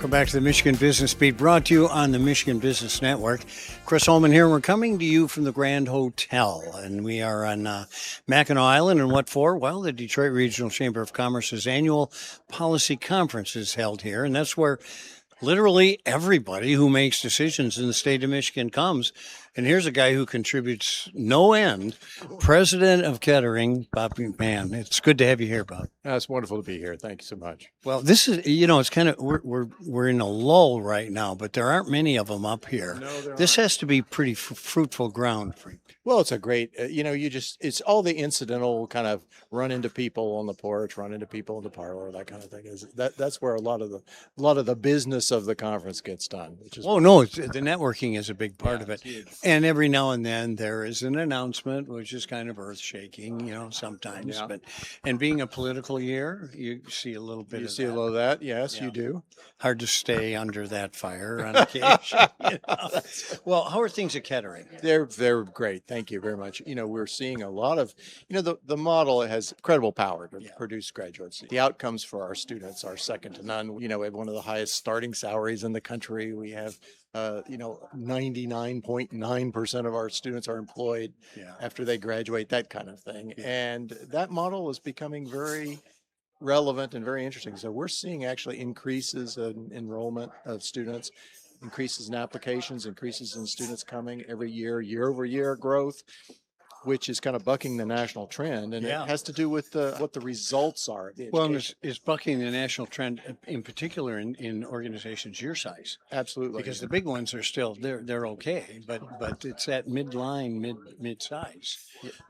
Welcome back to the Michigan Business Beat, brought to you on the Michigan Business Network. Chris Holman here. We're coming to you from the Grand Hotel, and we are on Mackinac Island. And what for? Well, the Detroit Regional Chamber of Commerce's annual policy conference is held here, and that's where literally everybody who makes decisions in the state of Michigan comes. And here's a guy who contributes no end, president of Kettering, Bob McMahan. It's good to have you here, Bob. It's wonderful to be here. Thank you so much. Well, this is, it's kind of, we're in a lull right now, but there aren't many of them up here. No, this has to be pretty fruitful ground for you. Well, it's a great, it's all the incidental kind of run into people on the porch, run into people in the parlor, that kind of thing. That's where a lot of the business of the conference gets done. Which is the networking is a big part of it. Huge. And every now and then there is an announcement, which is kind of earth shaking, sometimes. Yeah. And being a political year, you see a little bit You of see that. a little of that. Yes, Yeah. you do. Hard to stay under that fire on occasion. Well, how are things at Kettering? They're great. Thank you very much. We're seeing a lot of, the model has incredible power to produce graduates. The outcomes for our students are second to none. We have one of the highest starting salaries in the country. We have 99.9% of our students are employed after they graduate, that kind of thing. And that model is becoming very relevant and very interesting. So we're seeing actually increases in enrollment of students, increases in applications, increases in students coming every year over year growth, which is kind of bucking the national trend. And it has to do with what the results are of the education. Well, it's bucking the national trend, in particular in organizations your size. Absolutely. Because the big ones are still, they're okay, but it's that mid-size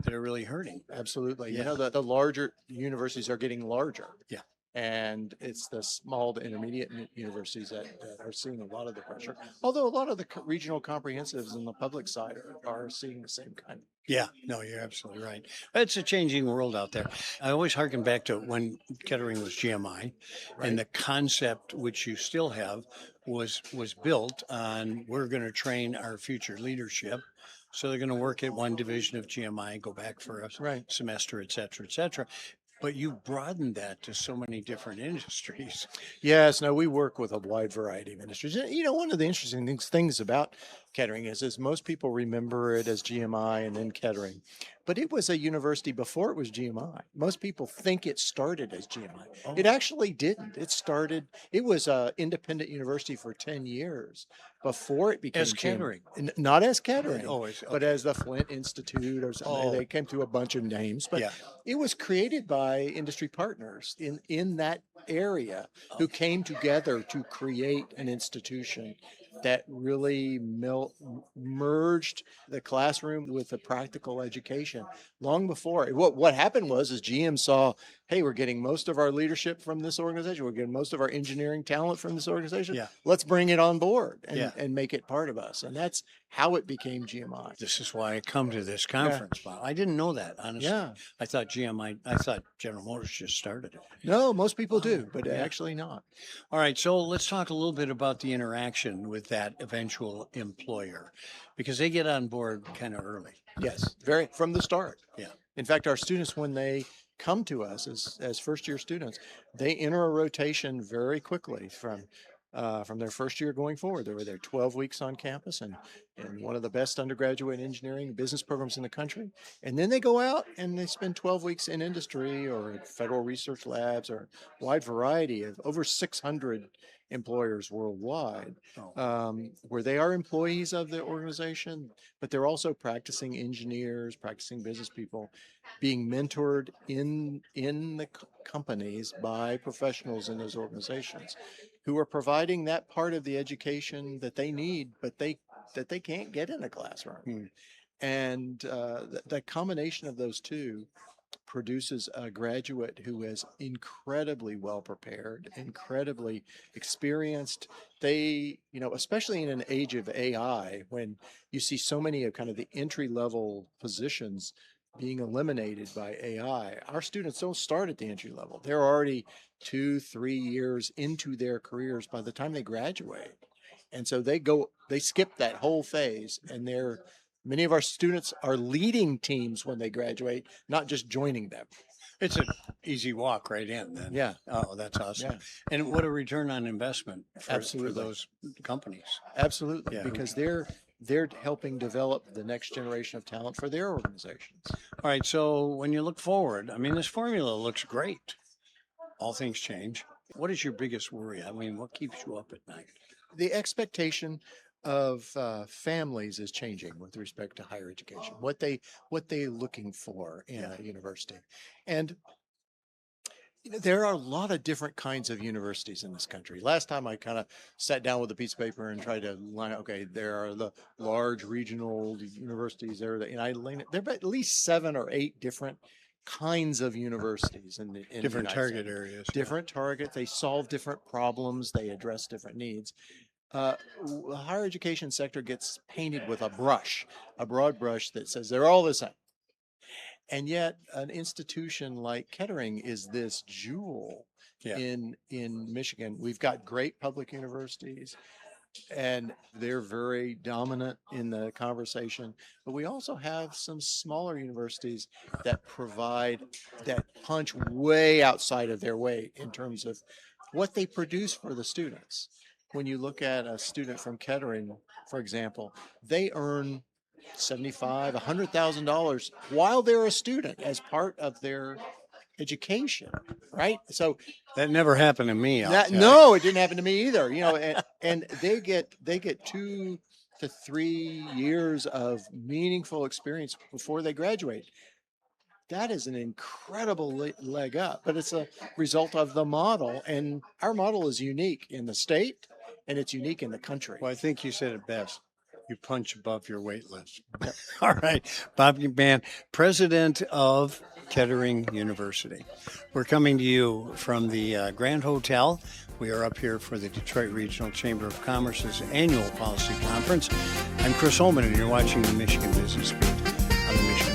that are really hurting. Absolutely. Yeah. The larger universities are getting larger. Yeah. And it's the small to intermediate universities that are seeing a lot of the pressure. Although a lot of the regional comprehensives in the public side are seeing the same kind. Yeah, no, you're absolutely right. It's a changing world out there. I always harken back to when Kettering was GMI, and the concept, which you still have, was built on we're going to train our future leadership. So they're going to work at one division of GMI, go back for a semester, et cetera, et cetera. But you broadened that to so many different industries. Yes, no, we work with a wide variety of industries. One of the interesting things about Kettering is most people remember it as GMI and then Kettering, but it was a university before it was GMI. Most people think it started as GMI. Oh. It actually didn't. It was an independent university for 10 years before it became as Kettering. Not as Kettering, but okay. as the Flint Institute or something. They came through a bunch of names, but it was created by industry partners in that area who came together to create an institution that really merged the classroom with the practical education long before. What happened was GM saw, hey, we're getting most of our leadership from this organization. We're getting most of our engineering talent from this organization. Yeah. Let's bring it on board and make it part of us. And that's how it became GMI. This is why I come to this conference, Bob. I didn't know that, honestly. Yeah. I thought General Motors just started it. No, most people do, but actually not. All right, so let's talk a little bit about the interaction with that eventual employer, because they get on board kind of early. Yes, from the start. Yeah. In fact, our students, when they come to us as first year students, they enter a rotation very quickly from their first year going forward. They were there 12 weeks on campus and one of the best undergraduate engineering business programs in the country. And then they go out and they spend 12 weeks in industry or at federal research labs or a wide variety of over 600 employers worldwide, where they are employees of the organization, but they're also practicing engineers, practicing business people, being mentored in the companies by professionals in those organizations who are providing that part of the education that they need, but that they can't get in a classroom. And the combination of those two produces a graduate who is incredibly well prepared, incredibly experienced. They, especially in an age of AI, when you see so many of kind of the entry level positions being eliminated by AI, our students don't start at the entry level. They're already 2-3 years into their careers by the time they graduate. And so they skip that whole phase, and many of our students are leading teams when they graduate, not just joining them. It's an easy walk right in then. Yeah. Oh, that's awesome. Yeah. And what a return on investment for Absolutely. those companies. Absolutely, Yeah. because they're helping develop the next generation of talent for their organizations. All right. So when you look forward, I mean, this formula looks great. All things change. What is your biggest worry? I mean, what keeps you up at night? The expectation of families is changing with respect to higher education. What they looking for in a university, and there are a lot of different kinds of universities in this country. Last time I kind of sat down with a piece of paper and tried to line up, okay, there are the large regional universities there, and there are at least 7 or 8 different kinds of universities in the Different United target States. areas. Different targets. They solve different problems. They address different needs. The higher education sector gets painted with a broad brush that says they're all the same. And yet an institution like Kettering is this jewel Yeah. in Michigan. We've got great public universities and they're very dominant in the conversation, but we also have some smaller universities that punch way outside of their weight in terms of what they produce for the students. When you look at a student from Kettering, for example, they earn $75,000, $100,000 while they're a student as part of their education, right? So That never happened to me. no, it didn't happen to me either. And they get 2 to 3 years of meaningful experience before they graduate. That is an incredible leg up, but it's a result of the model, and our model is unique in the state and it's unique in the country. Well, I think you said it best. You punch above your weight list. All right. Bob McMahan, president of Kettering University. We're coming to you from the Grand Hotel. We are up here for the Detroit Regional Chamber of Commerce's annual policy conference. I'm Chris Holman, and you're watching the Michigan Business Beat on the Michigan